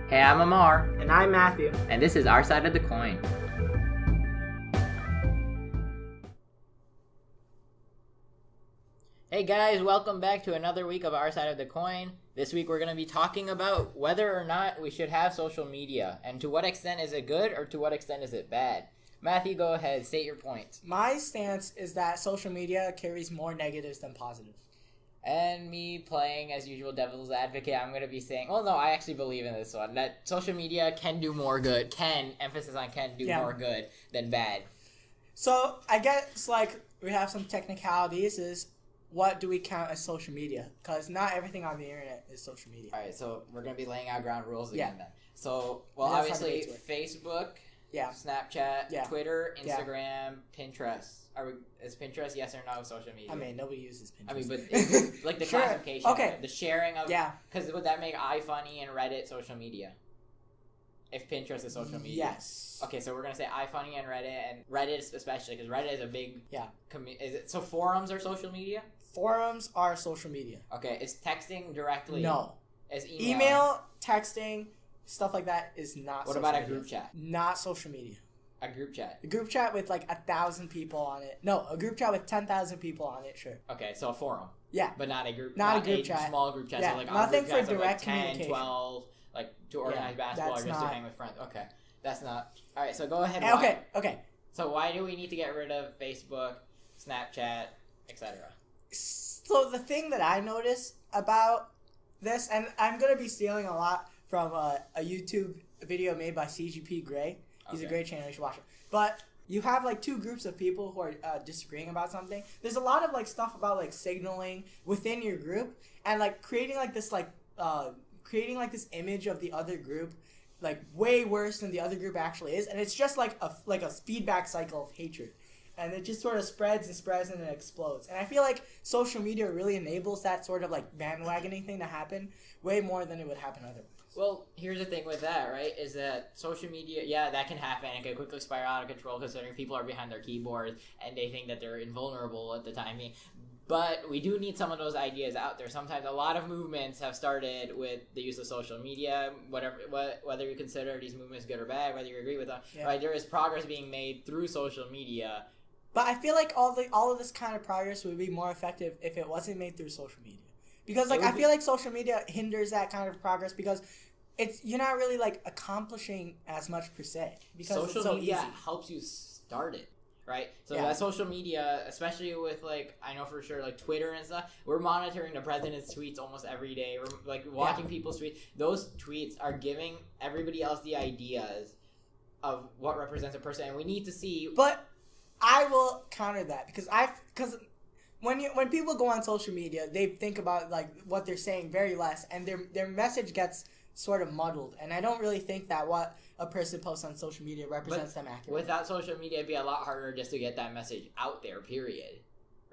Hey, I'm Amar. And I'm Matthew. And this is Our Side of the Coin. Hey guys, welcome back to another week of Our Side of the Coin. This week we're going to be talking about whether or not we should have social media, and to what extent is it good or to what extent is it bad. Matthew, go ahead, state your point. My stance is that social media carries more negatives than positives. And me playing, as usual, devil's advocate, I'm going to be saying, well, no, I actually believe in this one, that social media can do more good, emphasis on can do more good than bad. So, I guess, we have some technicalities is, what do we count as social media? Because not everything on the internet is social media. All right, so we're going to be laying out ground rules again then. So, obviously, Facebook, Snapchat, Twitter, Instagram, Pinterest. Is Pinterest yes or no social media? I mean, nobody uses Pinterest. I mean, but it's like the classification, okay, the sharing of, because would that make iFunny and Reddit social media? If Pinterest is social media, yes. Okay, so we're gonna say iFunny and Reddit especially because Reddit is a big so forums are social media? Forums are social media. Okay, is texting directly? No. Is email, texting, stuff like that is not. What social about media. A group chat? Not social media. A group chat. A group chat with 1,000 people on it. No, a group chat with 10,000 people on it. Sure. Okay, so a forum. Yeah. But not a group. Not a group chat. Small group chat. Yeah. So like nothing group for direct 10, communication. 12, to organize basketball or just to hang with friends. Okay, that's not. All right, so go ahead. Okay. So why do we need to get rid of Facebook, Snapchat, etc.? So the thing that I notice about this, and I'm gonna be stealing a lot from a YouTube video made by CGP Grey. He's a great channel. You should watch it. But you have two groups of people who are disagreeing about something. There's a lot of stuff about signaling within your group and creating this image of the other group way worse than the other group actually is, and it's just a feedback cycle of hatred, and it just sort of spreads and it explodes. And I feel like social media really enables that sort of bandwagoning thing to happen way more than it would happen otherwise. Well, here's the thing with that, right, is that social media, that can happen. It can quickly spiral out of control considering people are behind their keyboards and they think that they're invulnerable at the time being. But we do need some of those ideas out there. Sometimes a lot of movements have started with the use of social media, whether you consider these movements good or bad, whether you agree with them. Yeah. Right, there is progress being made through social media. But I feel like all of this kind of progress would be more effective if it wasn't made through social media. Because I feel like social media hinders that kind of progress because you're not really accomplishing as much per se. Because social it's so media easy. Helps you start it. Right? So that social media, especially with I know for sure Twitter and stuff, we're monitoring the president's tweets almost every day. We're watching people's tweets. Those tweets are giving everybody else the ideas of what represents a person, and we need to see. But I will counter that because when people go on social media, they think about what they're saying very less, and their message gets sort of muddled. And I don't really think that what a person posts on social media represents them accurately. Without social media, it'd be a lot harder just to get that message out there, period.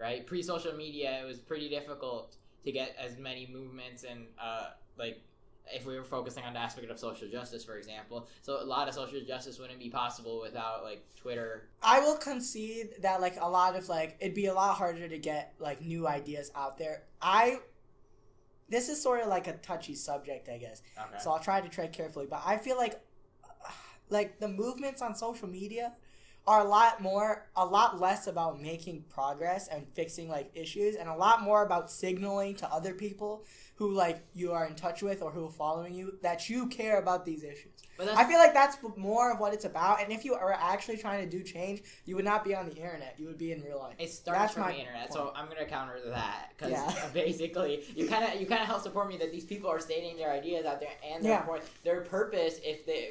Right? Pre-social media, it was pretty difficult to get as many movements and, if we were focusing on the aspect of social justice, for example. So a lot of social justice wouldn't be possible without, Twitter. I will concede that, a lot of, it'd be a lot harder to get, new ideas out there. This is sort of a touchy subject, I guess. Okay. So I'll try to tread carefully. But I feel like the movements on social media are a lot less about making progress and fixing issues, and a lot more about signaling to other people who you are in touch with or who are following you that you care about these issues. I feel like that's more of what it's about, and if you are actually trying to do change, you would not be on the internet. You would be in real life. It starts from the internet, so I'm going to counter that, because basically, you kind of help support me that these people are stating their ideas out there, and their purpose,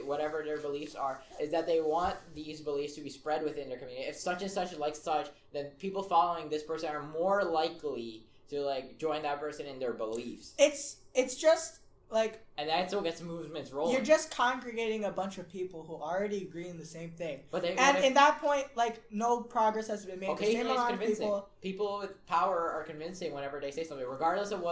whatever their beliefs are, is that they want these beliefs to be spread within their community. If such and such like such, then people following this person are more likely to join that person in their beliefs. It's just and that's what gets movements rolling. You're just congregating a bunch of people who already agree in the same thing. And in that point, no progress has been made. Occasionally it's convincing. People with power are convincing whenever they say something, regardless of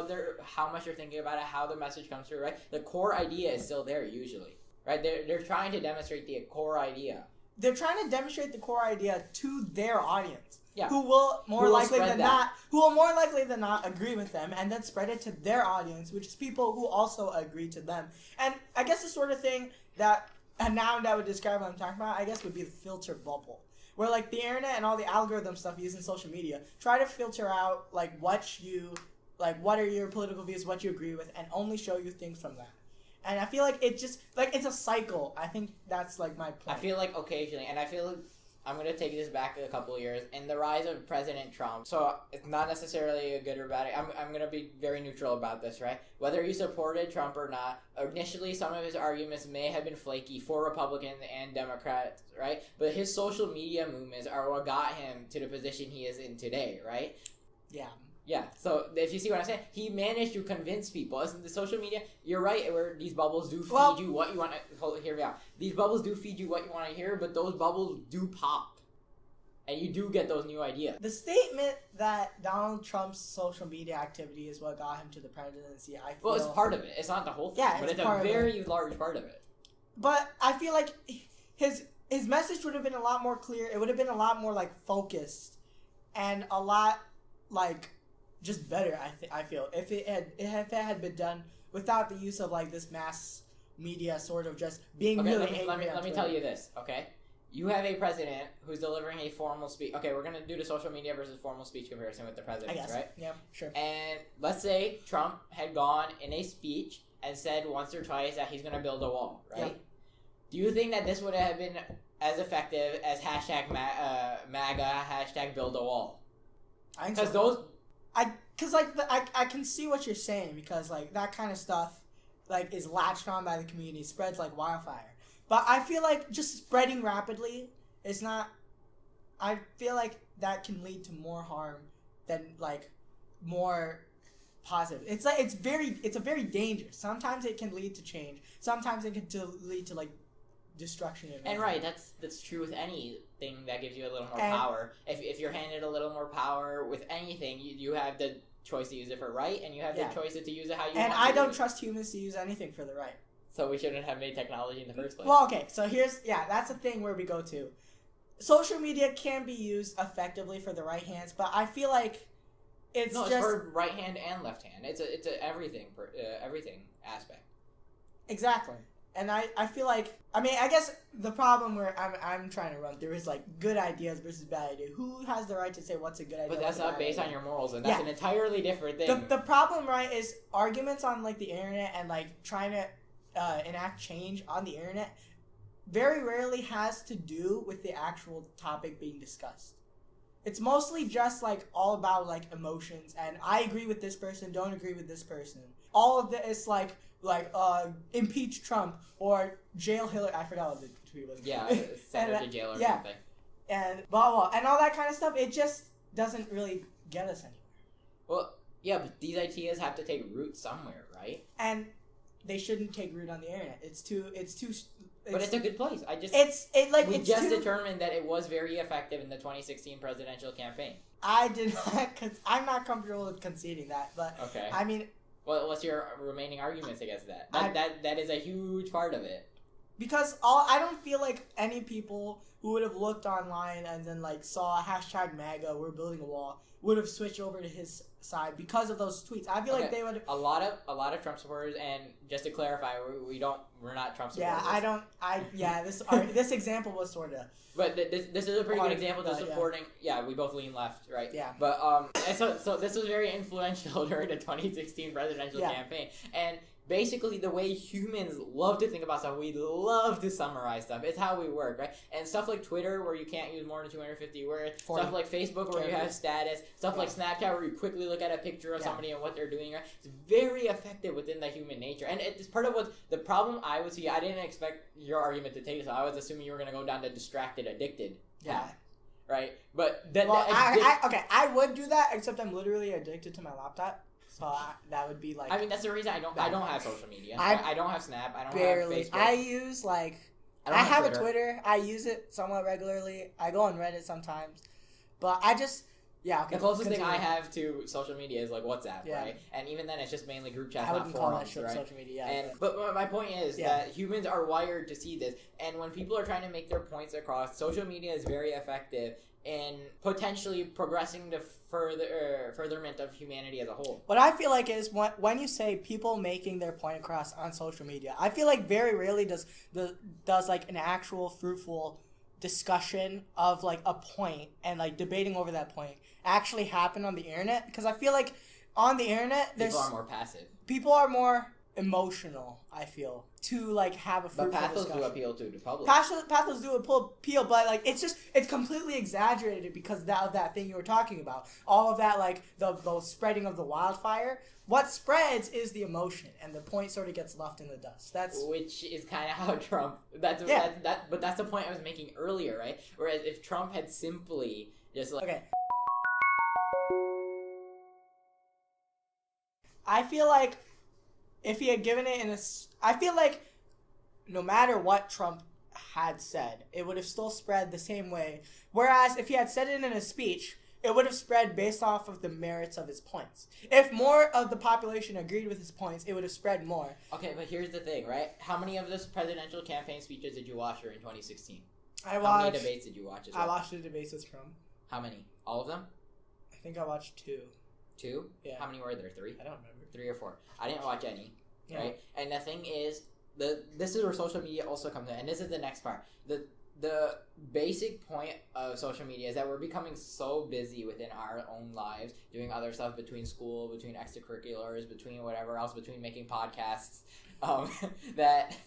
how much you're thinking about it, how the message comes through, right? The core idea is still there usually, right? They're trying to demonstrate the core idea. They're trying to demonstrate the core idea to their audience. who will more likely than not agree with them, and then spread it to their audience, which is people who also agree to them. And I guess the sort of thing that a noun that would describe what I'm talking about, I guess, would be the filter bubble, where like the internet and all the algorithm stuff used in social media try to filter out like what are your political views, what you agree with, and only show you things from that. And I feel like it just like it's a cycle. I think that's like my point. I feel like occasionally, and I feel like I'm going to take this back a couple of years, in the rise of President Trump. So it's not necessarily a good or bad. I'm going to be very neutral about this, right? Whether you supported Trump or not, initially some of his arguments may have been flaky for Republicans and Democrats, right? But his social media movements are what got him to the position he is in today, right? Yeah. Yeah, so if you see what I'm saying, he managed to convince people. Isn't the social media, you're right, where these bubbles do feed you what you want to... Hear me out. These bubbles do feed you what you want to hear, but those bubbles do pop. And you do get those new ideas. The statement that Donald Trump's social media activity is what got him to the presidency, I feel... Well, it's part of it. It's not the whole thing, but it's a very large part of it. But I feel like his message would have been a lot more clear. It would have been a lot more, like, focused. And a lot, like... just better, I feel, if it had been done without the use of like this mass media sort of just being really angry. Let me tell you this, okay? You have a president who's delivering a formal speech. Okay, we're gonna do the social media versus formal speech comparison with the president, right? Yeah, sure. And let's say Trump had gone in a speech and said once or twice that he's gonna build a wall, right? Yep. Do you think that this would have been as effective as #MAGA, #build a wall? I think so. I can see what you're saying, because like that kind of stuff like is latched on by the community, spreads like wildfire. But I feel like just spreading rapidly is not. I feel like that can lead to more harm than like more positive. It's like it's a very dangerous. Sometimes it can lead to change. Sometimes it can lead to like destruction. And right, that's true with anything that gives you a little more power. If you're handed a little more power with anything, you have the choice to use it for right, and you have the choice to use it how you want. And I don't trust humans to use anything for the right. So we shouldn't have made technology in the first place. Well, okay, so that's the thing where we go to. Social media can be used effectively for the right hands, but I feel like it's for right hand and left hand. It's a everything aspect. Exactly. And I feel like, I mean, I guess the problem where I'm trying to run through is like good ideas versus bad ideas. Who has the right to say what's a good idea? But that's not based on your morals, and that's an entirely different thing. The problem, right, is arguments on like the internet and like trying to enact change on the internet very rarely has to do with the actual topic being discussed. It's mostly just like all about like emotions, and I agree with this person, don't agree with this person. All of this like impeach Trump or jail Hillary. I forgot what the tweet was. Yeah, send her to jail or something. And blah blah and all that kind of stuff. It just doesn't really get us anywhere. Well, yeah, but these ideas have to take root somewhere, right? And they shouldn't take root on the internet. But it's a good place. We just determined that it was very effective in the 2016 presidential campaign. I did not, because I'm not comfortable with conceding that. But okay. I mean, well, what's your remaining arguments against that? That is a huge part of it. Because I don't feel like any people who would have looked online and then like saw #MAGA, we're building a wall, would have switched over to his side because of those tweets. I feel like they would. A lot of Trump supporters, and just to clarify, we're not Trump supporters. This example was sort of. But this is a pretty good example to supporting. Yeah, we both lean left, right? Yeah. But so this was very influential during the 2016 presidential campaign, and basically the way humans love to think about stuff, we love to summarize stuff. It's how we work, right? And stuff like Twitter, where you can't use more than 250 words. Stuff like Facebook, where you have status. Stuff like Snapchat, where you quickly look at a picture of somebody and what they're doing, right? It's very effective within the human nature. And it's part of what the problem I would see. I didn't expect your argument to take this. I was assuming you were going to go down the distracted, addicted path, right? But I would do that, except I'm literally addicted to my laptop. So that would be like. I mean, that's the reason I don't have social media. I don't have Snap. I don't have Facebook. I use like. I have a Twitter. I use it somewhat regularly. I go on Reddit sometimes, but I just Yeah, okay. The closest thing I have to social media is like WhatsApp, right? And even then, it's just mainly group chats, not forums, call that right? social media. And but my point is that humans are wired to see this, and when people are trying to make their points across, social media is very effective in potentially progressing the furtherment of humanity as a whole. What I feel like is when you say people making their point across on social media, I feel like very rarely does like an actual fruitful discussion of like a point and like debating over that point actually happen on the internet, because I feel like on the internet people are more passive. People are more emotional, I feel, to like have a fruitful discussion. But pathos do appeal to the public. Pathos do appeal, but like it's completely exaggerated because of that thing you were talking about. All of that, like the spreading of the wildfire. What spreads is the emotion, and the point sort of gets left in the dust. Which is kind of how Trump. But that's the point I was making earlier, right? Whereas if Trump had simply just like okay. I feel like if he had given it I feel like no matter what Trump had said, it would have still spread the same way. Whereas if he had said it in a speech, it would have spread based off of the merits of his points. If more of the population agreed with his points, it would have spread more. Okay, but here's the thing, right? How many of those presidential campaign speeches did you watch during 2016? How many debates did you watch as well? I watched the debates with Trump. How many? All of them? I think I watched 2. 2? Yeah. How many were there? 3? I don't remember. 3 or 4. I didn't watch any. Yeah. Right? And the thing is, this is where social media also comes in, and this is the next part. The basic point of social media is that we're becoming so busy within our own lives, doing other stuff between school, between extracurriculars, between whatever else, between making podcasts, that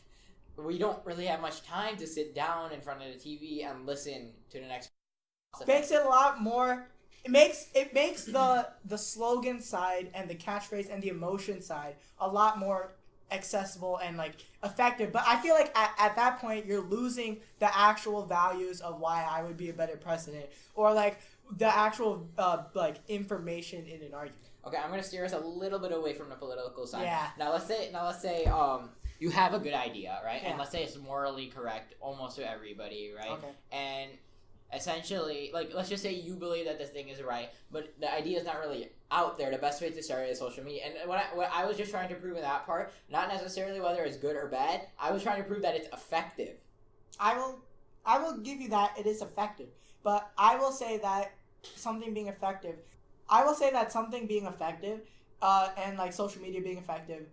we don't really have much time to sit down in front of the TV and listen to the next. Makes it a lot more. It makes the slogan side and the catchphrase and the emotion side a lot more accessible and like effective. But I feel like at that point you're losing the actual values of why I would be a better president, or like the actual like information in an argument. Okay, I'm gonna steer us a little bit away from the political side. Yeah. Now let's say you have a good idea, right? Yeah. And let's say it's morally correct almost to everybody, right? Okay. And essentially, like, let's just say you believe that this thing is right, but the idea is not really out there. The best way to start is social media. And what I was just trying to prove in that part, not necessarily whether it's good or bad, I was trying to prove that it's effective. I will give you that it is effective, but I will say that something being effective and like social media being effective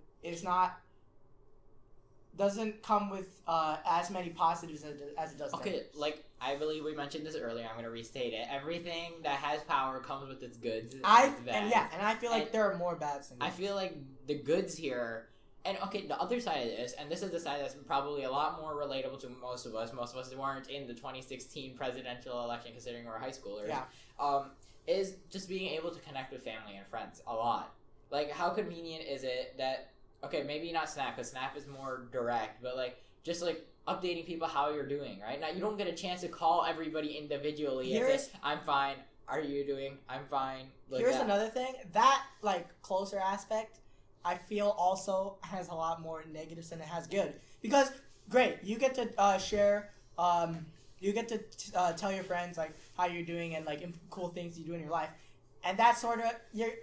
doesn't come with as many positives as it does. Okay, like I believe we mentioned this earlier. I'm going to restate it. Everything that has power comes with its goods. And I feel like there are more bads than goods. I feel like the goods here, and okay, the other side of this, and this is the side that's probably a lot more relatable to most of us. Most of us weren't in the 2016 presidential election, considering we're high schoolers. Yeah. Is just being able to connect with family and friends a lot. Like, how convenient is it that? Okay, maybe not Snap, because Snap is more direct, but like just like updating people how you're doing, right? Now you don't get a chance to call everybody individually and say, "I'm fine. Are you doing? I'm fine." Like here's another thing. That like closer aspect, I feel also has a lot more negatives than it has good. Because great, you get to share. You get to tell your friends like how you're doing and like cool things you do in your life. And that sort of,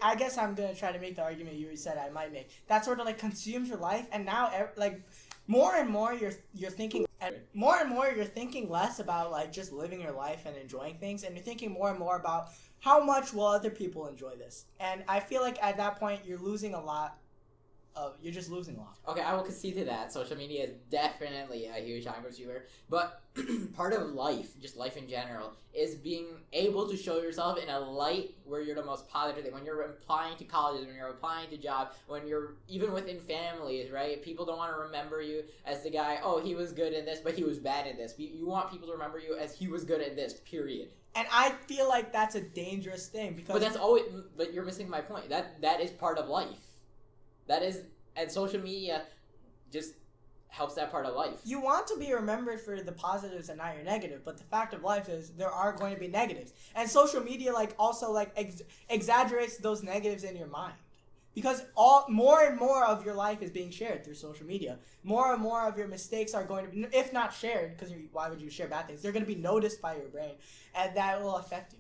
I guess I'm going to try to make the argument you said I might make. That sort of like consumes your life, and now like more and more you're thinking less about like just living your life and enjoying things, and you're thinking more and more about how much will other people enjoy this. And I feel like at that point you're just losing a lot. Okay, I will concede to that. Social media is definitely a huge time consumer, but part of life, just life in general, is being able to show yourself in a light where you're the most positive thing. When you're applying to colleges, when you're applying to jobs, when you're even within families, right? People don't want to remember you as the guy, oh, he was good in this, but he was bad in this. You want people to remember you as he was good at this, period. And I feel like that's a dangerous thing because... But you're missing my point. That is part of life. And social media just helps that part of life. You want to be remembered for the positives and not your negative, but the fact of life is there are going to be negatives. And social media also exaggerates those negatives in your mind. Because more and more of your life is being shared through social media. More and more of your mistakes are going to be, if not shared, because why would you share bad things? They're going to be noticed by your brain, and that will affect you.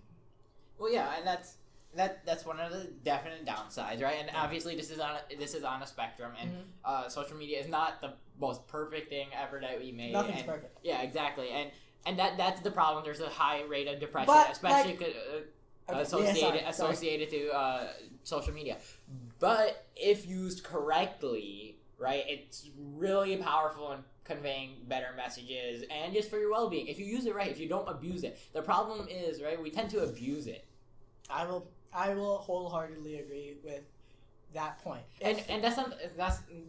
Well, yeah, and that's one of the definite downsides, right? And obviously, this is on a spectrum, and social media is not the most perfect thing ever that we made. Nothing's perfect. Yeah, exactly, and that's the problem. There's a high rate of depression, But, especially associated to social media. But if used correctly, right, it's really powerful in conveying better messages and just for your well-being. If you use it right, if you don't abuse it. The problem is, right, we tend to abuse it. I will wholeheartedly agree with that point. And that's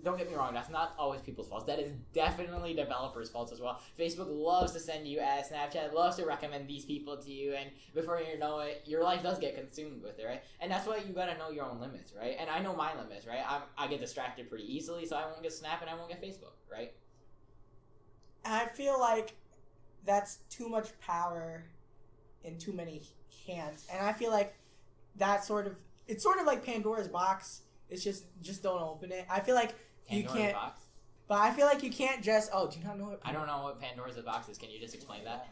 don't get me wrong, that's not always people's fault. That is definitely developers' faults as well. Facebook loves to send you ads, Snapchat loves to recommend these people to you, and before you know it, your life does get consumed with it, right? And that's why you gotta know your own limits, right? And I know my limits, right? I get distracted pretty easily, so I won't get Snap and I won't get Facebook, right? I feel like that's too much power in too many hands, and I feel like it's sort of like Pandora's Box. It's just don't open it. I feel like Pandora's you can't. Box? But I feel like you can't just. Oh, do you not know what? I don't know what Pandora's Box is. Can you just explain that?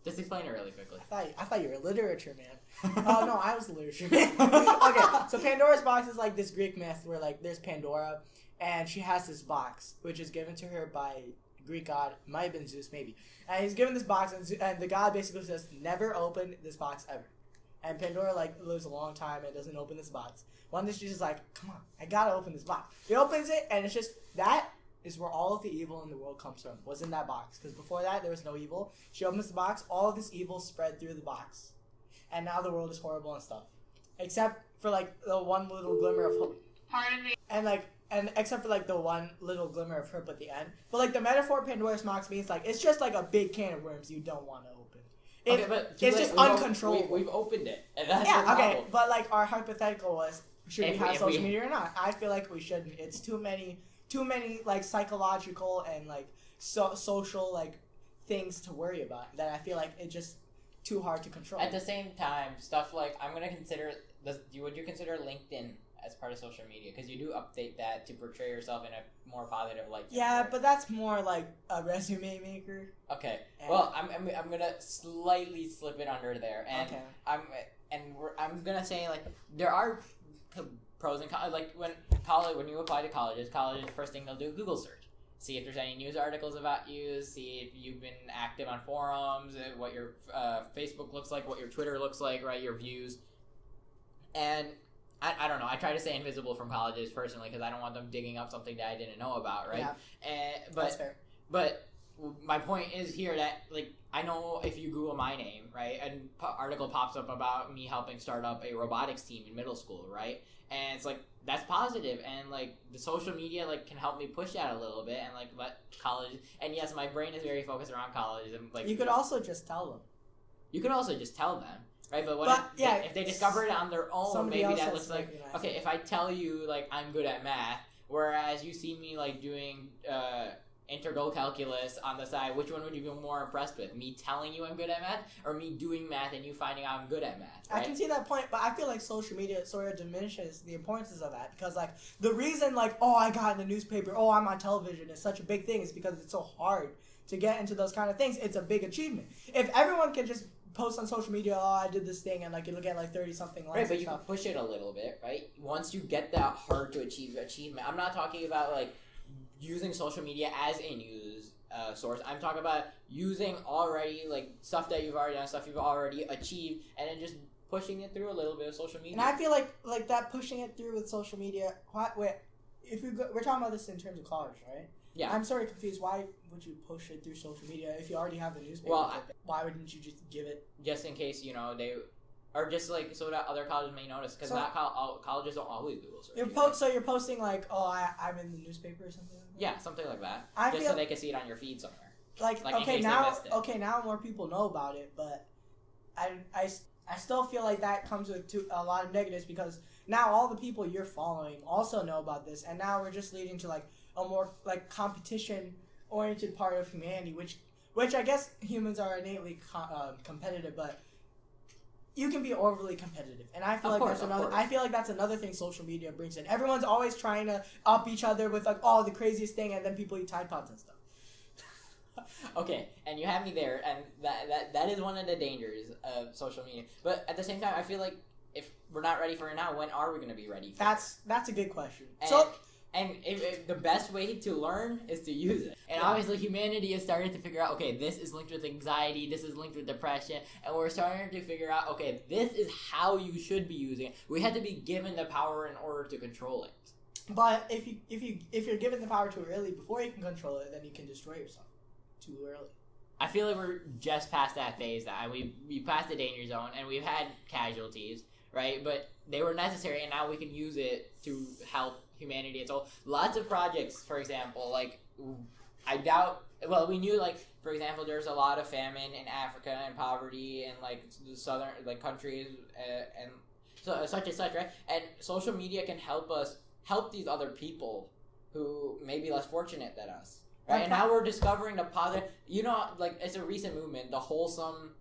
Just explain it really quickly. I thought you were a literature man. Oh no, I was a literature man. Okay, so Pandora's Box is like this Greek myth where like there's Pandora, and she has this box which is given to her by a Greek god. It might have been Zeus, maybe. And he's given this box, and the god basically says, "Never open this box ever." And Pandora like lives a long time and doesn't open this box. One day she's just like, "Come on, I gotta open this box." He opens it, and it's just that is where all of the evil in the world comes from. Was in that box, because before that there was no evil. She opens the box, all of this evil spread through the box, and now the world is horrible and stuff, except for like the one little glimmer of hope. Pardon me. And except for like the one little glimmer of hope at the end. But like the metaphor of Pandora's Box means like it's just like a big can of worms you don't want to open. It's just uncontrollable. We've opened it. And that's okay, but like our hypothetical was, should we have social media or not? I feel like we shouldn't. It's too many like psychological and like social like things to worry about that I feel like it's just too hard to control. At the same time, stuff like would you consider LinkedIn as part of social media, because you do update that to portray yourself in a more positive light. Yeah, but that's more like a resume maker. Okay. Well, I'm gonna slightly slip it under there, and okay. I'm gonna say like there are pros and cons. Like when you apply to colleges, first thing they'll do Google search, see if there's any news articles about you, see if you've been active on forums, what your Facebook looks like, what your Twitter looks like, right? Your views, and I don't know. I try to stay invisible from colleges personally because I don't want them digging up something that I didn't know about, right? Yeah. That's fair. But my point is here that like I know if you Google my name, right, an article pops up about me helping start up a robotics team in middle school, right? And it's like that's positive, and like the social media like can help me push that a little bit, and like let college. And yes, my brain is very focused around college, and like you could also just tell them. You could also just tell them. Right, but if they discover it on their own, maybe that looks like okay. If I tell you like I'm good at math, whereas you see me like doing integral calculus on the side, which one would you be more impressed with? Me telling you I'm good at math, or me doing math and you finding out I'm good at math? Right? I can see that point, but I feel like social media sort of diminishes the importance of that because like the reason like I got in the newspaper, I'm on television is such a big thing is because it's so hard to get into those kind of things. It's a big achievement. If everyone can just post on social media, I did this thing, and like you'll get like 30-something likes. Right, but you can push it a little bit, right? Once you get that hard to achieve achievement, I'm not talking about like using social media as a news source. I'm talking about using already like stuff that you've already done, stuff you've already achieved, and then just pushing it through a little bit of social media. And I feel like that pushing it through with social media. If we're talking about this in terms of college, right? Yeah. I'm sort of confused. Why would you push it through social media if you already have the newspaper? Well, why wouldn't you just give it? Just in case, they... Or just, like, so that other colleges may notice. Because not colleges don't always Google search. So you're posting, like, I'm in the newspaper or something like that? Yeah, something like that. So they can see it on your feed somewhere. Now more people know about it, but I still feel like that comes with a lot of negatives because now all the people you're following also know about this, and now we're just leading to, like, a more like competition-oriented part of humanity, which I guess humans are innately competitive, but you can be overly competitive, and I feel like that's another thing social media brings in. Everyone's always trying to up each other with like the craziest thing, and then people eat Tide Pods and stuff. Okay, and you have me there, and that is one of the dangers of social media. But at the same time, I feel like if we're not ready for it now, when are we going to be ready for it? That's a good question. And if the best way to learn is to use it. And obviously humanity has started to figure out, okay, this is linked with anxiety, this is linked with depression, and we're starting to figure out, okay, this is how you should be using it. We had to be given the power in order to control it. But if you're given the power too early, before you can control it, then you can destroy yourself too early. I feel like we're just past that phase now. We passed the danger zone, and we've had casualties, right? But they were necessary, and now we can use it to help humanity as a whole. Lots of projects, for example, like, I doubt, well, we knew, like, for example, there's a lot of famine in Africa and poverty in, like, the southern, like, countries and so, such and such, right? And social media can help us help these other people who may be less fortunate than us, right? And now we're discovering the positive, like, it's a recent movement, the wholesomeness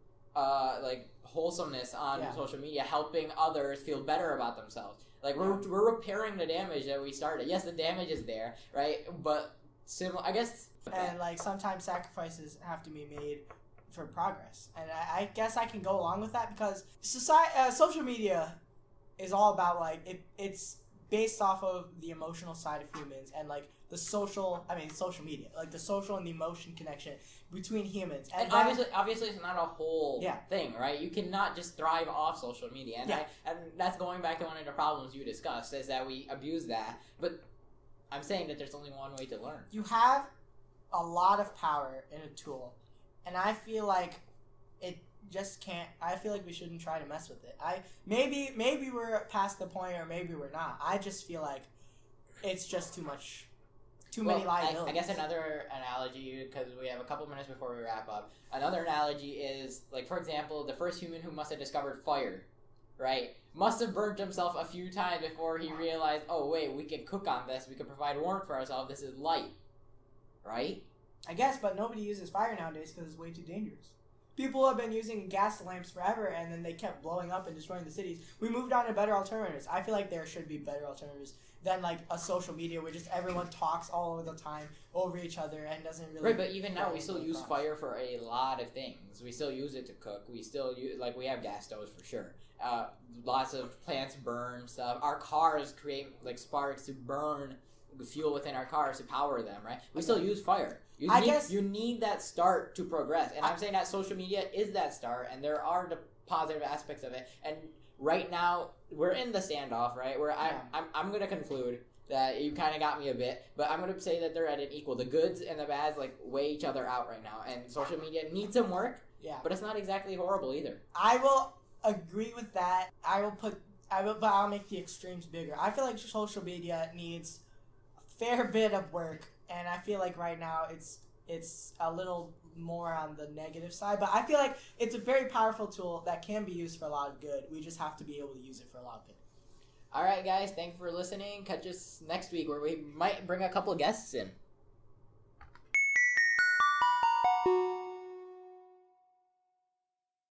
on social media, helping others feel better about themselves. Like, we're repairing the damage that we started. Yes, the damage is there, right? But I guess. And, like, sometimes sacrifices have to be made for progress. And I guess I can go along with that because social media is all about, like, it's based off of the emotional side of humans and, like, social media, like the social and the emotion connection between humans. And obviously it's not a whole thing, right? You cannot just thrive off social media. And that's going back to one of the problems you discussed, is that we abuse that. But I'm saying that there's only one way to learn. You have a lot of power in a tool, and I feel like it just can't. I feel like we shouldn't try to mess with it. Maybe we're past the point, or maybe we're not. I just feel like it's just too much. Many liabilities. I guess another analogy, because we have a couple minutes before we wrap up, another analogy is, like, for example, the first human who must have discovered fire, right, must have burnt himself a few times before he realized, oh, wait, we can cook on this, we can provide warmth for ourselves, this is light, right? I guess, but nobody uses fire nowadays because it's way too dangerous. People have been using gas lamps forever, and then they kept blowing up and destroying the cities. We moved on to better alternatives. I feel like there should be better alternatives than, like, a social media where just everyone talks all of the time over each other and doesn't really... Right, but even now we still use fire for a lot of things. We still use it to cook. We still use, like, we have gas stoves for sure. Lots of plants burn stuff. Our cars create, like, sparks to burn fuel within our cars to power them, right? We still use fire. You need that start to progress. And I'm saying that social media is that start, and there are the positive aspects of it. And right now, we're in the standoff, right? Where I'm going to conclude that you kind of got me a bit, but I'm going to say that they're at an equal. The goods and the bads, like, weigh each other out right now. And social media needs some work, but it's not exactly horrible either. I will agree with that. But I'll make the extremes bigger. I feel like social media needs a fair bit of work. And I feel like right now it's a little more on the negative side. But I feel like it's a very powerful tool that can be used for a lot of good. We just have to be able to use it for a lot of good. All right, guys. Thanks for listening. Catch us next week where we might bring a couple guests in.